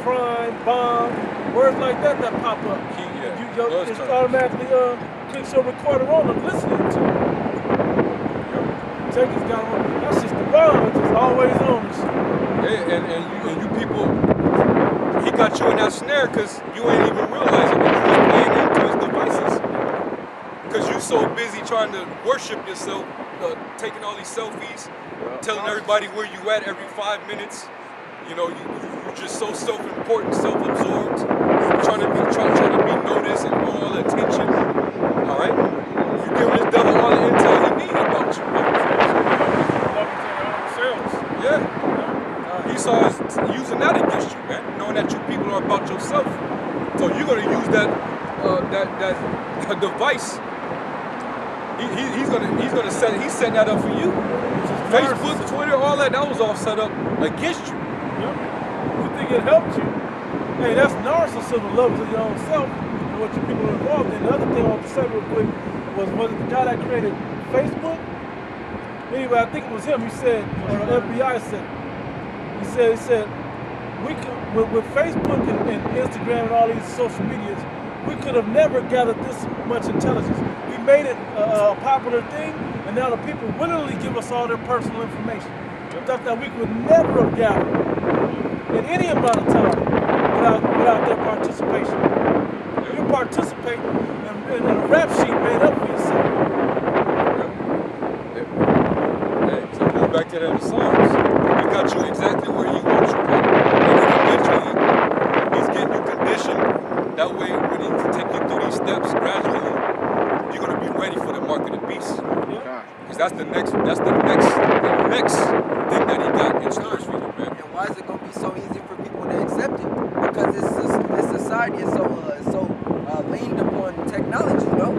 crime, bomb, words like that pop up. It's automatically clicks your recorder on and listening to. Texas got on. That's just the bomb. It's just always on and shit. Yeah, and you people, he got you in that snare because you ain't even realizing it. You just playing into his devices. Because you so busy trying to worship yourself, taking all these selfies, telling everybody where you at every 5 minutes. You know, you're just so self-important, self-absorbed, trying to be noticed and want all the attention. All right, you giving this devil all the intel he needs about you. Yeah, he saw us using that against you, man. Knowing that you people are about yourself, so you're gonna use that device. He's setting that up for you. Facebook, Twitter, all that was all set up against you. You think it helped you? Hey, that's narcissism, love to your own self and what you people are involved in. The other thing I want to say real quick was it the guy that created Facebook? Anyway, I think it was him. He said, or the FBI said, he said, we could, with Facebook and Instagram and all these social medias, we could have never gathered this much intelligence. We made it a popular thing, and now the people willingly give us all their personal information. Stuff that we could never have gathered in any amount of time without their participation. You participate in a rap sheet made up for yourself. Hey, so go back to the songs. He got you exactly where he wants you. And then eventually, he's getting you conditioned. That way, when he take you through these steps gradually, you're gonna be ready for the mark of the beast. Because that's the next thing that he got in stores for you, man. And why is it gonna be so easy for people to accept it? Because this society is so leaned upon technology, you know?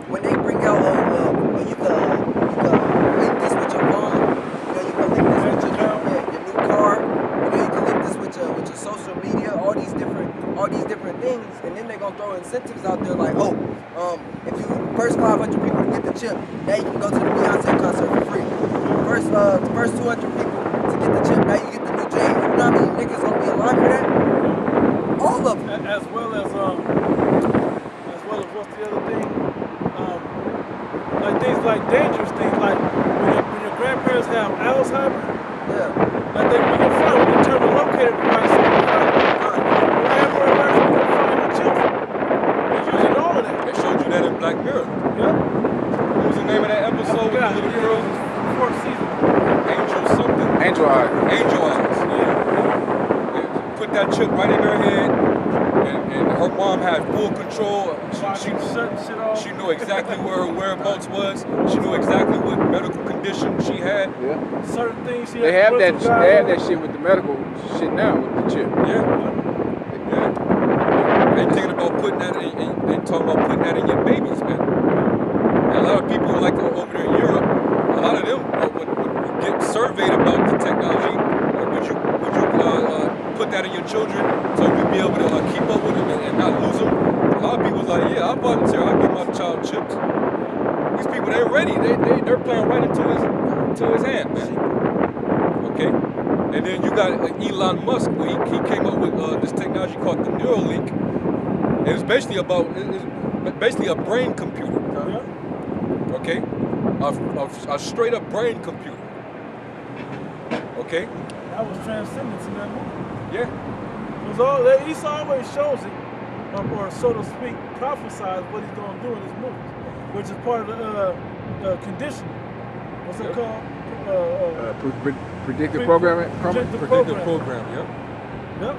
When they bring out you can link this with your phone, you know, you can link this with your new car, you know, you can link this with your social media, all these different things, and then they're gonna throw incentives out there like, if you first 500 people to get the chip, now you can go to the Beyonce concert for free. First 200 people to get the chip, now you get the new J's. You know how many niggas gonna be alive for that? All of them. As well as what's the other thing? Like things like dangerous things, like when your grandparents have Alzheimer's. Yeah. Like we can turn the locator device on. Wherever we can find the children. They're using all of that. They showed you that in Black Mirror. Yeah. What was the name of that episode with the little girl? Fourth season. Angel something. Angel Eyes. Angel Eyes. Yeah. Put that chip right in her head, and her mom had full control. She knew exactly where her whereabouts was. She knew exactly what medical condition she had. Yeah. Certain things she They have that shit with the medical shit now with the chip. Yeah. They thinking about putting that in, they talking about putting that in your babies, man. And a lot of people like over there in Europe, a lot of them when you get surveyed about the technology, would you put that in your children so you'd be able to keep up with them and not lose them? A lot of people's like, yeah, I volunteer, I'll get my child chipped. These people, they're ready. They're playing right into his hand, man. Okay? And then you got Elon Musk, where he came up with this technology called the Neuralink. And it's basically a brain computer. Okay? A straight up brain computer. Okay? That was transcendence in that movie. Yeah. It was Esau always shows it, or so to speak, prophesies what he's going to do in his movies, which is part of the conditioning. What's it called? Predictive programming. Predictive program. Yep.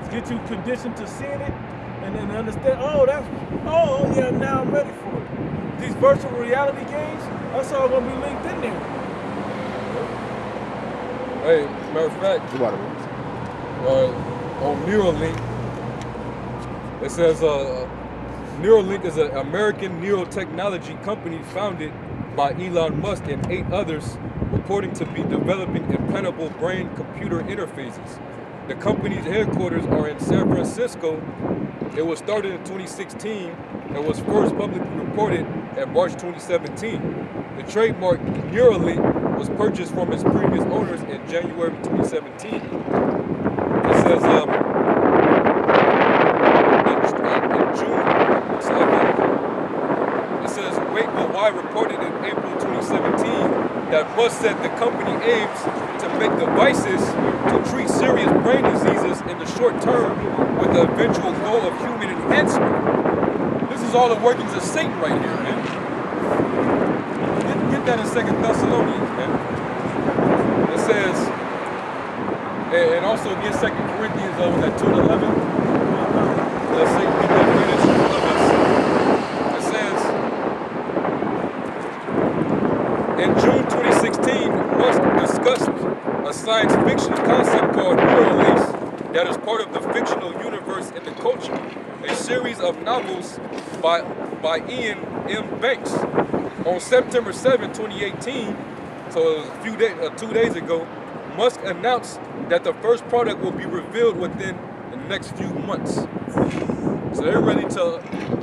To get you conditioned to seeing it, and then understand. Yeah, now I'm ready for it. These virtual reality games, that's all going to be linked in there. Hey, matter of fact, on Neuralink, it says Neuralink is an American neurotechnology company founded by Elon Musk and 8 others, reporting to be developing implantable brain-computer interfaces. The company's headquarters are in San Francisco. It was started in 2016 and was first publicly reported in March 2017. The trademark Neuralink was purchased from its previous owners in January 2017. It says Musk said the company aims to make devices to treat serious brain diseases in the short term with the eventual goal of human enhancement. This is all the workings of Satan right here, man. Get that in 2 Thessalonians, man. It says, and also again 2 Corinthians was at 2:11. Let's say get that finished of us. It says, in June 2016, Musk discussed a science fiction concept called Neuralace that is part of the fictional universe in the culture, a series of novels by Ian M. Banks. On September 7, 2018, so it was a few days, 2 days ago, Musk announced that the first product will be revealed within the next few months. So they're ready to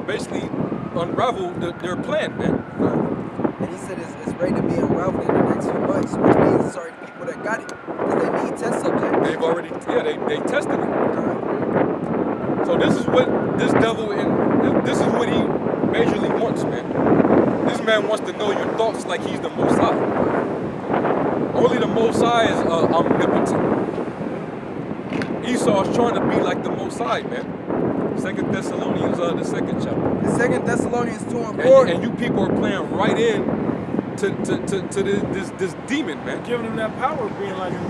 basically unravel their plan, man. And he said it's ready to be unraveled in the next few months, which means it's already people that got it, because they need test subjects. They've already, they tested it. So this is what this devil, this is what he majorly wants, man. This man wants to know your thoughts like he's the Most High. Only the Most High is omnipotent. Esau's trying to be like the Most High, man. 2 Thessalonians, the 2nd chapter. The 2 Thessalonians 2 and 4. And you people are playing right in to this demon, man. Giving him that power of being like him.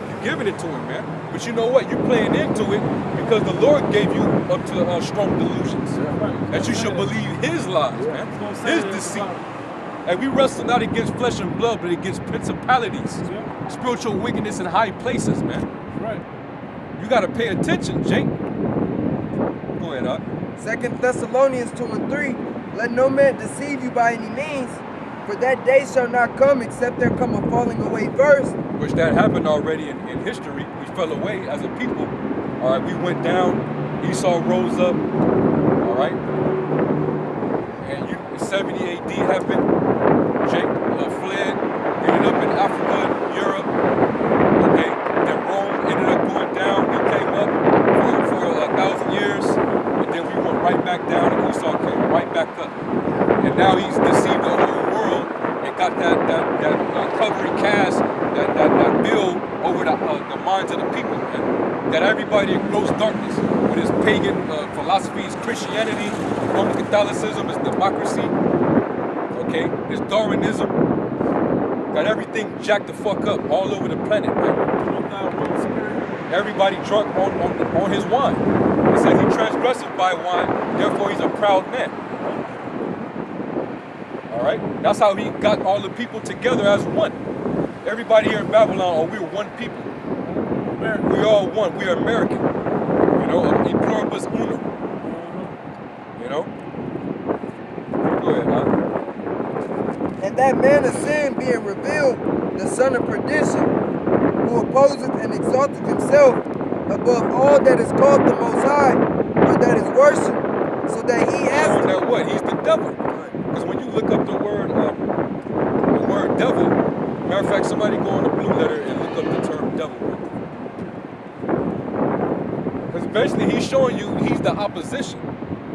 You're giving it to him, man. But you know what? You're playing into it because the Lord gave you up to strong delusions. That you should believe His lies, man. His deceit. And we wrestle not against flesh and blood, but against principalities, spiritual wickedness in high places, man. Right. You got to pay attention, Jake. Go ahead, Doc. 2 Thessalonians 2 and 3. Let no man deceive you by any means, for that day shall not come except there come a falling away first. Which that happened already in history. We fell away as a people. All right, we went down. Esau rose up. All right. And 70 AD happened. Jake fled, ended up in Africa, Europe. Okay. Then Rome ended up going down. We came up for 1,000 years. And then we went right back down, and Esau came right back up. And now he's deceived the whole world and got that covering cast, that bill over the minds of the people, man. That everybody in gross darkness with his pagan philosophies, Christianity, Roman Catholicism, his democracy, okay, his Darwinism, got everything jacked the fuck up all over the planet, man. Everybody drunk on his wine. He said he transgressed by wine, therefore he's a proud man. All right, that's how he got all the people together as one. Everybody here in Babylon, we're one people. We all one. We are American. You know, e pluribus unum. You know. Go ahead, huh? And that man of sin being revealed, the son of perdition, who opposeth and exalteth himself above all that is called the Most High, or that is worshipped, so that he has that what? He's the devil. Because when you look up the word devil, matter of fact, somebody go on the blue letter and look up the term devil. Because basically he's showing you he's the opposition.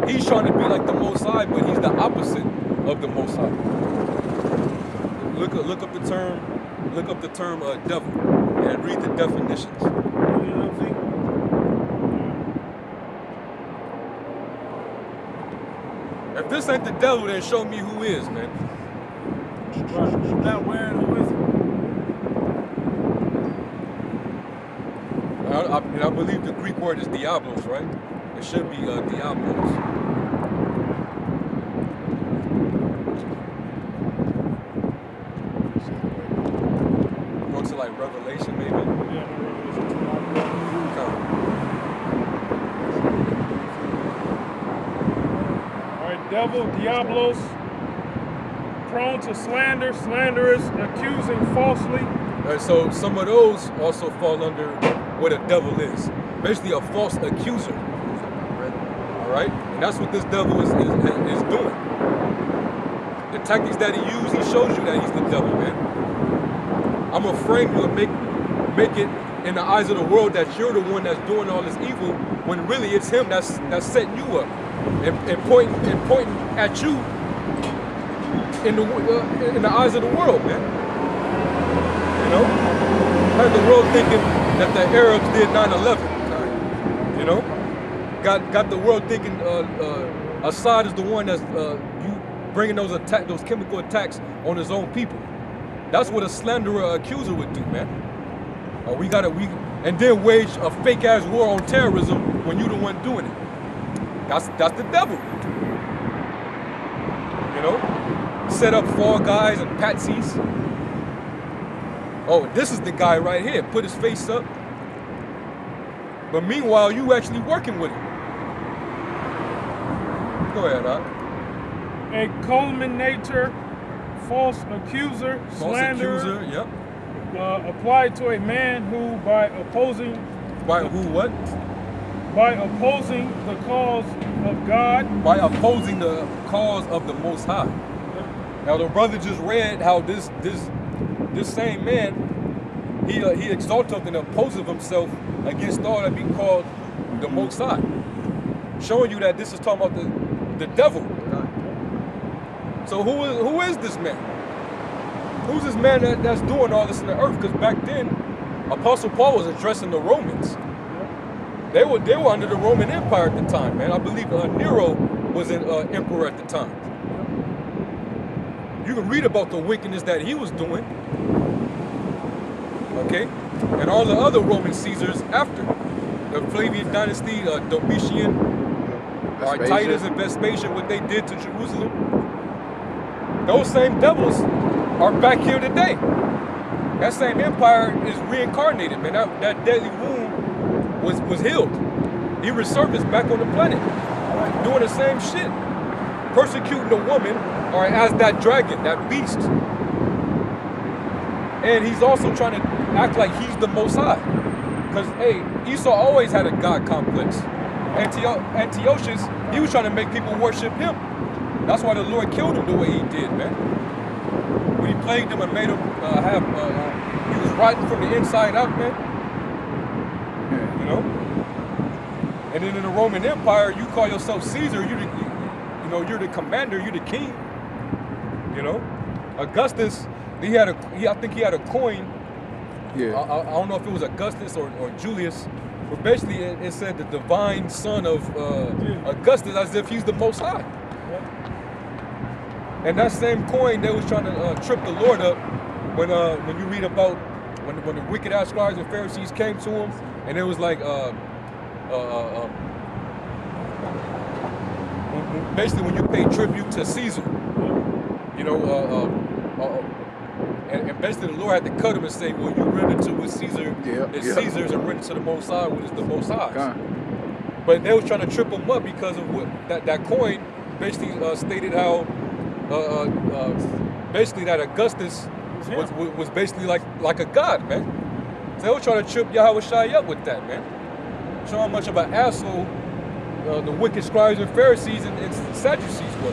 He's trying to be like the Most High, but he's the opposite of the Most High. Look up the term devil and read the definitions. If this ain't the devil, then show me who is, man. Right. Not wearing who is I believe the Greek word is diablos, right? It should be diablos. Go to like Revelation, maybe. Yeah, all right, devil, diablos, prone to slander, slanderous, accusing falsely. And so some of those also fall under what a devil is. Basically a false accuser. All right? And that's what this devil is doing. The tactics that he uses, he shows you that he's the devil, man. I'm gonna frame you and make it in the eyes of the world that you're the one that's doing all this evil, when really it's him that's setting you up and pointing at you in the eyes of the world, man. know? Had the world thinking that the Arabs did 9/11. You know? Got the world thinking Assad is the one that's you bringing those chemical attacks on his own people. That's what a slanderer accuser would do, man. And then wage a fake ass war on terrorism when you the one doing it. That's the devil. You know? Set up fall guys and patsies. Oh, this is the guy right here. Put his face up. But meanwhile, you actually working with him. Go ahead, Doc. A calumniator, false accuser, slanderer. Yep. Applied to a man who, by opposing the cause of God. By opposing the cause of the Most High. Now the brother just read how this same man, he exalted and opposes himself against all that be called the Most High. Showing you that this is talking about the devil. So who is this man? Who's this man that's doing all this in the earth? Because back then, Apostle Paul was addressing the Romans. They were under the Roman Empire at the time, man. I believe Nero was an emperor at the time. You can read about the wickedness that he was doing. Okay? And all the other Roman Caesars after. The Flavian dynasty, Domitian, Titus and Vespasian, what they did to Jerusalem. Those same devils are back here today. That same empire is reincarnated, man. That deadly wound was healed. He resurfaced back on the planet, doing the same shit. Persecuting the woman, or as that dragon, that beast. And he's also trying to act like he's the Most High. Because, hey, Esau always had a God complex. Antiochus, he was trying to make people worship him. That's why the Lord killed him the way he did, man. When he plagued them and made him he was rotten from the inside out, man. You know? And then in the Roman Empire, you call yourself Caesar, you're the commander, you're the king. You know? Augustus, I think he had a coin. Yeah. I don't know if it was Augustus or Julius, but basically it said the divine son of Augustus, as if he's the Most High. And that same coin, they was trying to trip the Lord up when you read about when the wicked ass scribes and Pharisees came to him, and it was like basically when you pay tribute to Caesar, you know, and basically the Lord had to cut him and say, well, you render to what Caesar is Caesar's, and render to the Most High what is the Most High's. But they was trying to trip him up because of what that coin basically stated how basically that Augustus was basically like a god, man. So they were trying to trip Yahweh Shai up with that, man. Show how much of an asshole the wicked scribes and Pharisees and Sadducees were.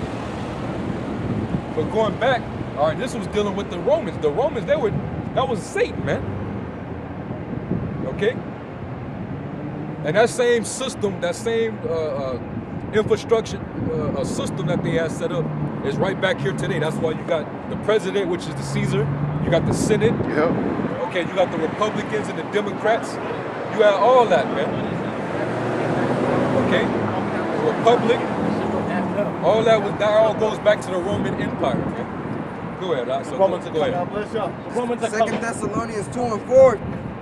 But going back, all right, this was dealing with the Romans. The Romans, that was Satan, man. Okay? And that same system, that same infrastructure system that they had set up is right back here today. That's why you got the president, which is the Caesar. You got the Senate. Yep. Okay, you got the Republicans and the Democrats. You had all that, man. Okay? The Republic. All that all goes back to the Roman Empire, man. Go ahead, so go ahead. 2 Thessalonians 2:4,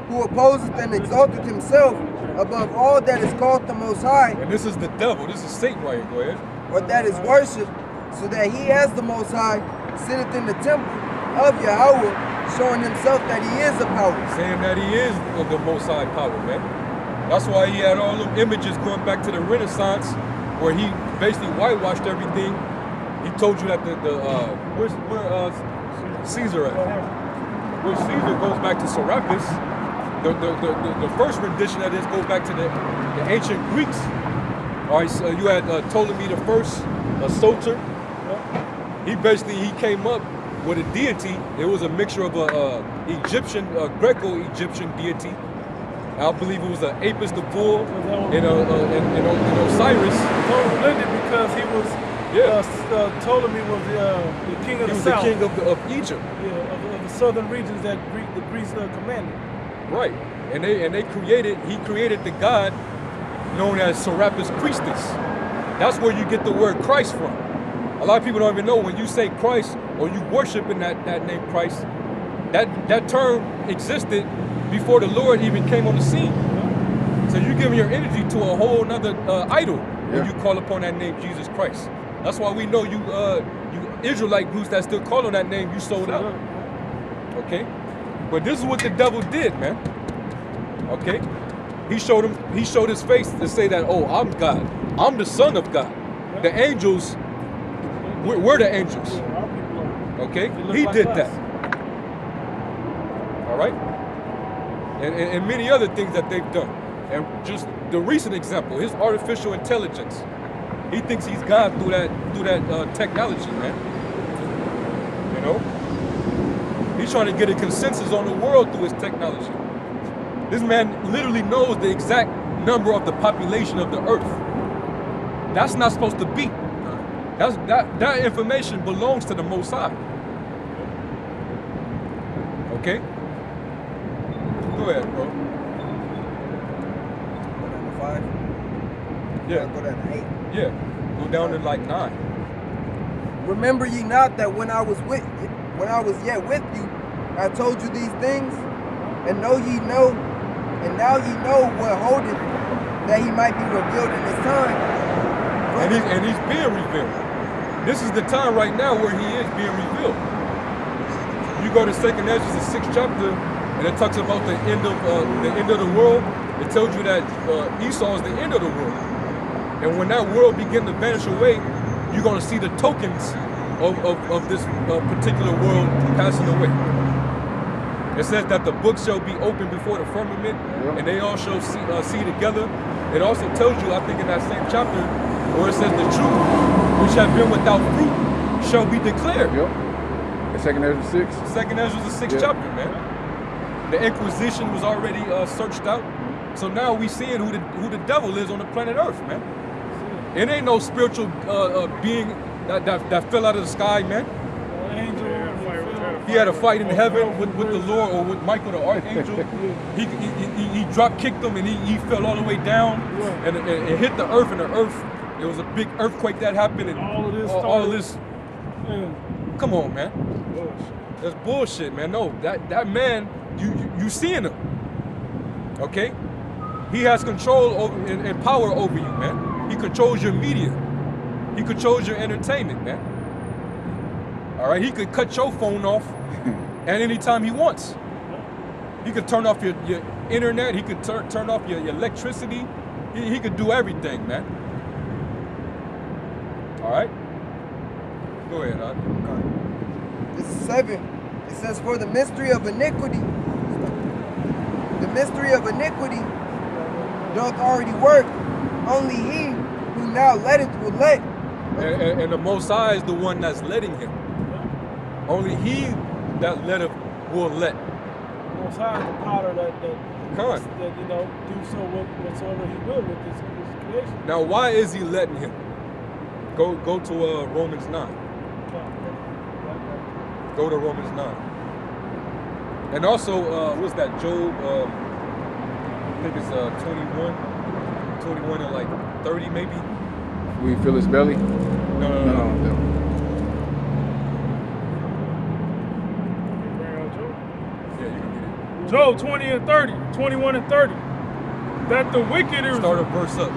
who opposeth and exalteth himself above all that is called the Most High. And this is the devil. This is Satan right here. Go ahead. Or that is worshipped, so that he as the Most High sitteth in the temple of Yahweh, showing himself that he is a power. Saying that he is the Most High power, man. That's why he had all them images going back to the Renaissance, where he basically whitewashed everything. He told you that where Caesar at? Where Caesar goes back to Serapis. The first rendition of this goes back to the ancient Greeks. All right, so you had Ptolemy the First, a Soter. He came up with a deity. It was a mixture of a Egyptian, Greco-Egyptian deity. I believe it was an Apis the bull and Osiris. So blended because Yeah. Ptolemy was the king of He the was south. the king of Egypt. Yeah, of the southern regions that Greece commanded. Right. And he created the god known as Serapis Christus. That's where you get the word Christ from. A lot of people don't even know when you say Christ or you worship in that name Christ, that term existed before the Lord even came on the scene. So you're giving your energy to a whole nother idol when you call upon that name Jesus Christ. That's why we know you Israelite groups that still call on that name, you sold out. Okay? But this is what the devil did, man. Okay? He showed his face to say that, oh, I'm God. I'm the son of God. The angels, we're the angels. Okay? He did that. All right? And many other things that they've done. And just the recent example, his artificial intelligence. He thinks he's God through that technology, man. You know? He's trying to get a consensus on the world through his technology. This man literally knows the exact number of the population of the earth. That's not supposed to be. That information belongs to the Most High. Okay? Go ahead, bro. Go down to 5? Yeah. Go down to 8. Yeah. Go down to like 9. Remember ye not that when I was yet with you, I told you these things, and now ye know what holdeth, that he might be revealed in his time. And he's being revealed. This is the time right now where he is being revealed. You go to 2nd Ezra, the 6th chapter, and it talks about the end of the world. It tells you that Esau is the end of the world. And when that world begins to vanish away, you're going to see the tokens of this particular world passing away. It says that the book shall be opened before the firmament, and they all shall see together. It also tells you, I think in that same chapter, where it says the truth, which have been without fruit, shall be declared. Yep. And 2nd Ezra 6. 2nd Ezra the 6th chapter, man. The Inquisition was already searched out. So now we seeing who the devil is on the planet Earth, man. It ain't no spiritual being that fell out of the sky, man. He had a fight in heaven with the Lord, or with Michael the Archangel. He drop kicked him and he fell all the way down and it hit the earth, and the earth, it was a big earthquake that happened, and all of this. Come on, man. That's bullshit, man. No, that man, you seeing him. Okay? He has control over and power over you, man. He controls your media. He controls your entertainment, man. All right? He could cut your phone off at any time he wants. He could turn off your internet. He could turn off your electricity. He could do everything, man. All right? Go ahead, huh? This is 7. It says, for the mystery of iniquity, doth already work. Only he who now letteth will let. And the Most High is the one that's letting him. Only he that letteth will let. Most High is the potter that do so whatsoever he will with his creation. Now, why is he letting him? Go to Romans 9. Go to Romans 9. And also, what's that? Job, I think it's 21 and like 30 maybe. We feel his belly? No. Job 20 and 30, 21 and 30. That the wicked is. Start a verse up.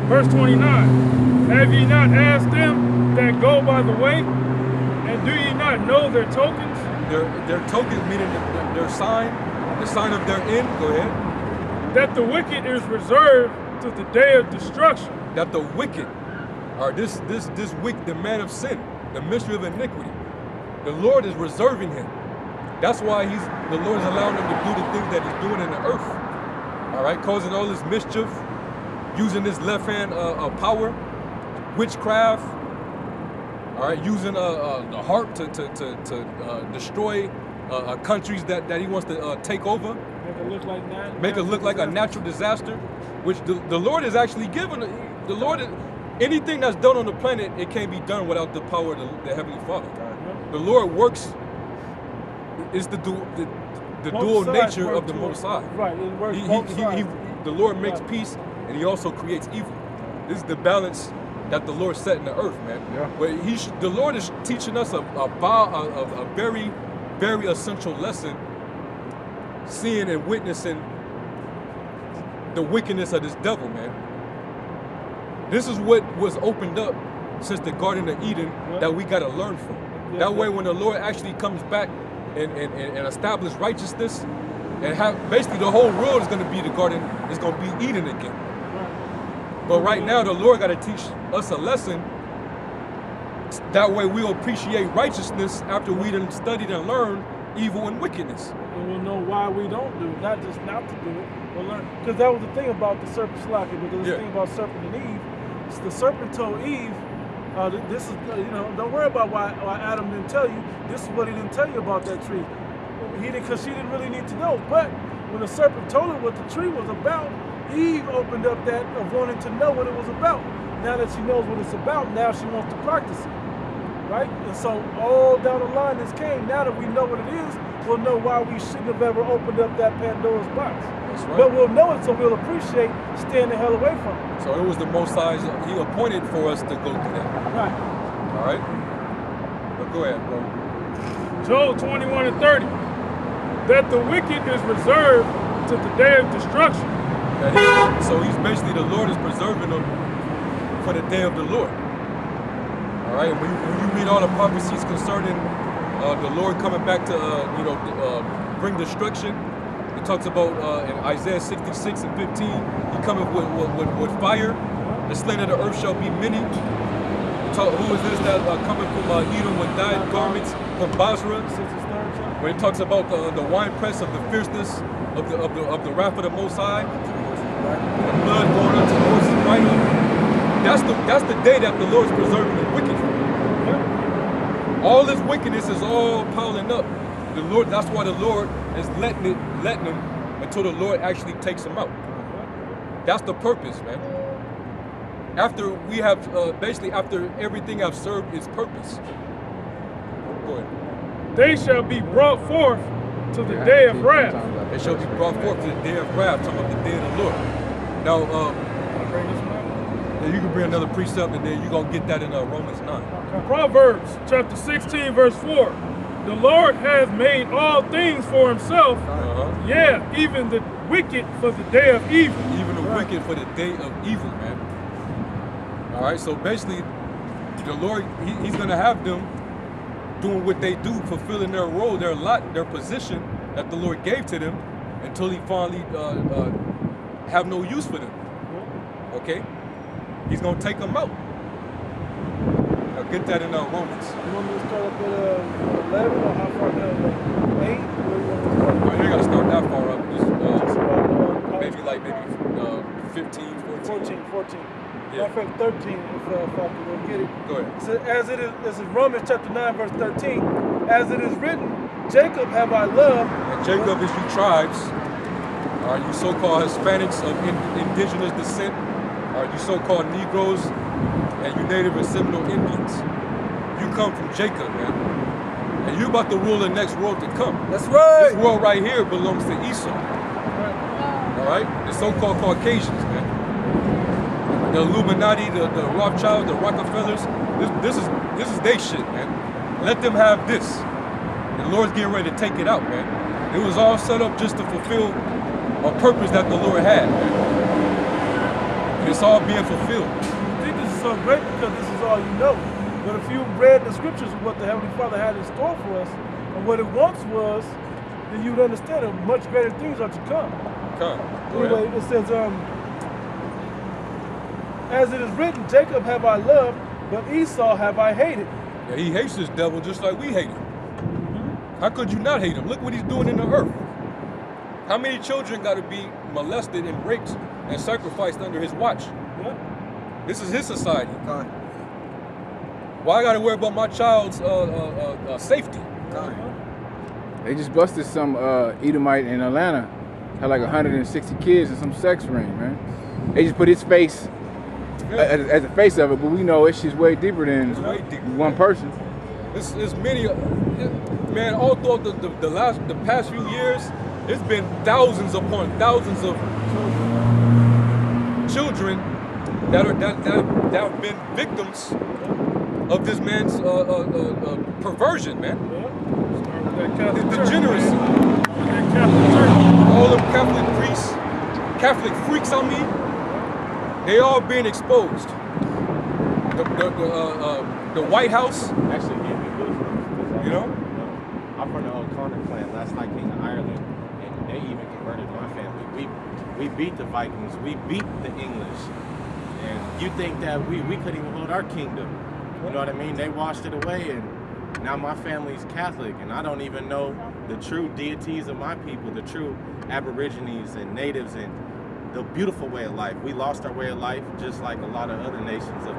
Verse 29. Have ye not asked them that go by the way? And do ye not know their tokens? Their tokens, meaning their sign, the sign of their end. Go ahead. That the wicked is reserved to the day of destruction. That the wicked, or this wicked, the man of sin, the mystery of iniquity, the Lord is reserving him. That's why the Lord is allowing him to do the things that he's doing in the earth. All right, causing all this mischief, using this left hand power, witchcraft. All right, using the harp to destroy countries that he wants to take over. Make it look like a natural disaster, which the Lord is actually giving. The Lord anything that's done on the planet, it can't be done without the power of the Heavenly Father. The Lord works. Is the dual nature of the Most High. Right. It works both sides. The Lord makes peace, and He also creates evil. This is the balance that the Lord set in the earth, man. Yeah. But the Lord is teaching us a very, very essential lesson, seeing and witnessing the wickedness of this devil, man. This is what was opened up since the Garden of Eden that we got to learn from. That way, when the Lord actually comes back and establish righteousness, and basically the whole world is going to be the garden, is going to be Eden again. But right now, the Lord got to teach us a lesson. That way, we'll appreciate righteousness after we done studied and learned evil and wickedness. And we'll know why we don't do it, not just not to do it, but learn. Because that was the thing about the serpent slacking, because the thing about serpent and Eve, the serpent told Eve, this is, don't worry about why Adam didn't tell you. This is what he didn't tell you about that tree. Because she didn't really need to know. But when the serpent told her what the tree was about, Eve opened up that of wanting to know what it was about. Now that she knows what it's about, now she wants to practice it. Right? And so all down the line this came. Now that we know what it is, we'll know why we shouldn't have ever opened up that Pandora's box. That's right. But we'll know it, so we'll appreciate staying the hell away from it. So it was the Most High, He appointed for us to go through that. Right. All right? But go ahead, bro. Joel 21:30. That the wicked is reserved to the day of destruction. So he's basically, the Lord is preserving them for the day of the Lord. All right, when you read all the prophecies concerning the Lord coming back to, bring destruction, it talks about in Isaiah 66 and 15, He coming with fire. The slain of the earth shall be many. Who is this that coming from Edom with dyed garments from Basra? When it talks about the winepress of the fierceness of the wrath of the Most High, the blood going up to the horse's bridle. That's the day that the Lord is preserving the wicked. All this wickedness is all piling up. The Lord. That's why the Lord is letting them until the Lord actually takes them out. That's the purpose, man. After we have after everything have served its purpose. Go ahead. They shall be brought forth to the day of wrath. They shall be brought forth to the day of wrath, talking about the day of the Lord. Now, you can bring another precept, and then you're going to get that in Romans 9. Proverbs chapter 16, verse 4. The Lord has made all things for Himself. Yeah, even the wicked for the day of evil. Even the wicked for the day of evil, man. All right, so basically, the Lord, He's going to have them doing what they do, fulfilling their role, their lot, their position that the Lord gave to them until He finally have no use for them. Okay? He's going to take them out. Now get that in Romans. You want me to start up at 11 or how far down? 8? You ain't got to start that far up. Just maybe 15, 14. Yeah. Matter of fact, 13, if I can go get it. Go ahead. So this is Romans chapter 9, verse 13. As it is written, Jacob have I loved. And Jacob is you tribes, are you so-called Hispanics of indigenous descent, are you so-called Negroes, and you Native and Seminole Indians. You come from Jacob, man. And you about to rule the next world to come. That's right. This world right here belongs to Esau. All right? The so-called Caucasians, man. The Illuminati, the Rothschilds, the Rockefellers, this is their shit, man. Let them have this. The Lord's getting ready to take it out, man. It was all set up just to fulfill a purpose that the Lord had, man. And it's all being fulfilled. I think this is so great because this is all you know. But if you read the scriptures of what the Heavenly Father had in store for us and what it once was, then you'd understand that much greater things are to come. Anyway, it says, as it is written, Jacob have I loved, but Esau have I hated. Yeah, he hates this devil just like we hate him. How could you not hate him? Look what he's doing in the earth. How many children got to be molested and raped and sacrificed under his watch? Yeah. This is his society. Why I got to worry about my child's safety? They just busted some Edomite in Atlanta. Had like 160 kids in some sex ring, man. They just put his face as the face of it, but we know it's just way deeper than It's way deeper. one person. It's many, man. All throughout the past few years, it's been thousands upon thousands of children that have been victims of this man's perversion, man. The degeneracy. All them Catholic priests, Catholic freaks, I mean, they all being exposed. The White House, Actually gave me goosebumps. you know. I'm from the O'Connor clan, last night King of Ireland, and they even converted my family. We beat the Vikings, we beat the English, and you think that we couldn't even hold our kingdom. You know what I mean? They washed it away, and now my family's Catholic, and I don't even know the true deities of my people, the true Aborigines and natives, and the beautiful way of life. We lost our way of life, just like a lot of other nations of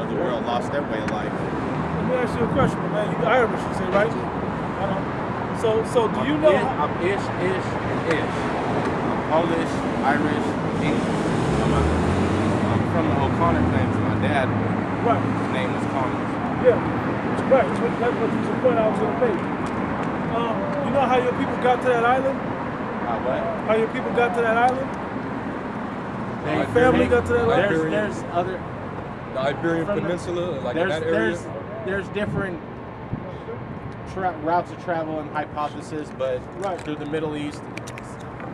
the world lost their way of life. Let me ask you a question, man. You Irish, you say, right? So do you know? I'm ish, and ish. I'm Polish, Irish, English. I'm from the O'Connor clan. My dad, Right. his name was Connor. Yeah. Right. That's what you point out to the page. You know how your people got to that island? What? How your people got to that island? They- family got to that island? There's other. The Iberian From the- Peninsula, like in that area. There's different routes of travel and hypotheses, but Right. through the Middle East,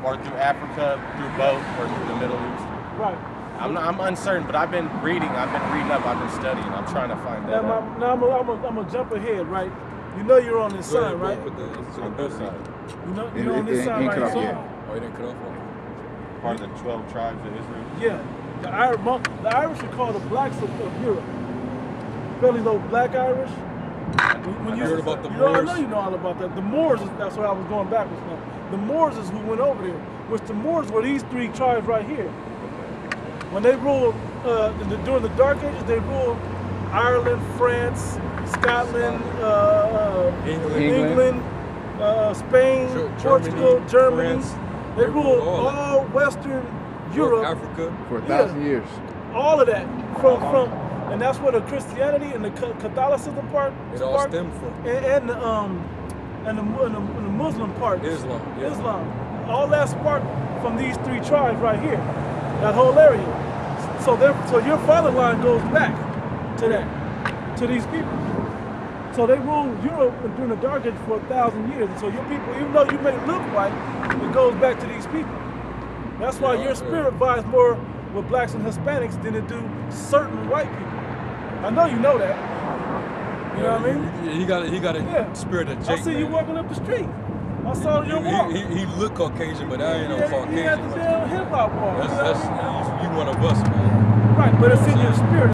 or through Africa, through boat, or through the Middle East. Right. I'm uncertain, but I've been reading up, I've been studying. I'm trying to find that out. Now I'm gonna jump ahead, right? You know you're on this Go ahead, side, bro, right? put the On both sides. You're on this side ain't right cut off here. yet. Oh, you didn't cut off? Part of the 12 tribes of Israel. Yeah. The Irish are called the blacks of Europe. Fairly low black Irish. When You heard about the I know Moors? you know all about that. The Moors, that's what I was going backwards now. The Moors is who went over there. Which the Moors were these three tribes right here. When they ruled, during the Dark Ages, they ruled Ireland, France, Scotland, England, Spain, Portugal, Germany. France. They ruled all that. all Western North Europe, Africa. For 1,000 years. all of that and that's where the Christianity and the Catholicism part, It all stemmed from and the Muslim part, Islam. Yeah. Islam, all that sparked from these three tribes right here, that whole area. So your father line goes back to these people. So they ruled Europe during the Dark Ages for 1,000 years. So your people, even though you may look white, it goes back to these people. That's why your spirit vibes more with blacks and Hispanics than it do certain white people. I know you know that. You know what I mean? He got a spirit of Jake. I see you man. walking up the street. I saw your walk. He look Caucasian, but I ain't no He had Caucasian. the damn hip hop walk. That's you one of us, man. Right, but it's in your spirit.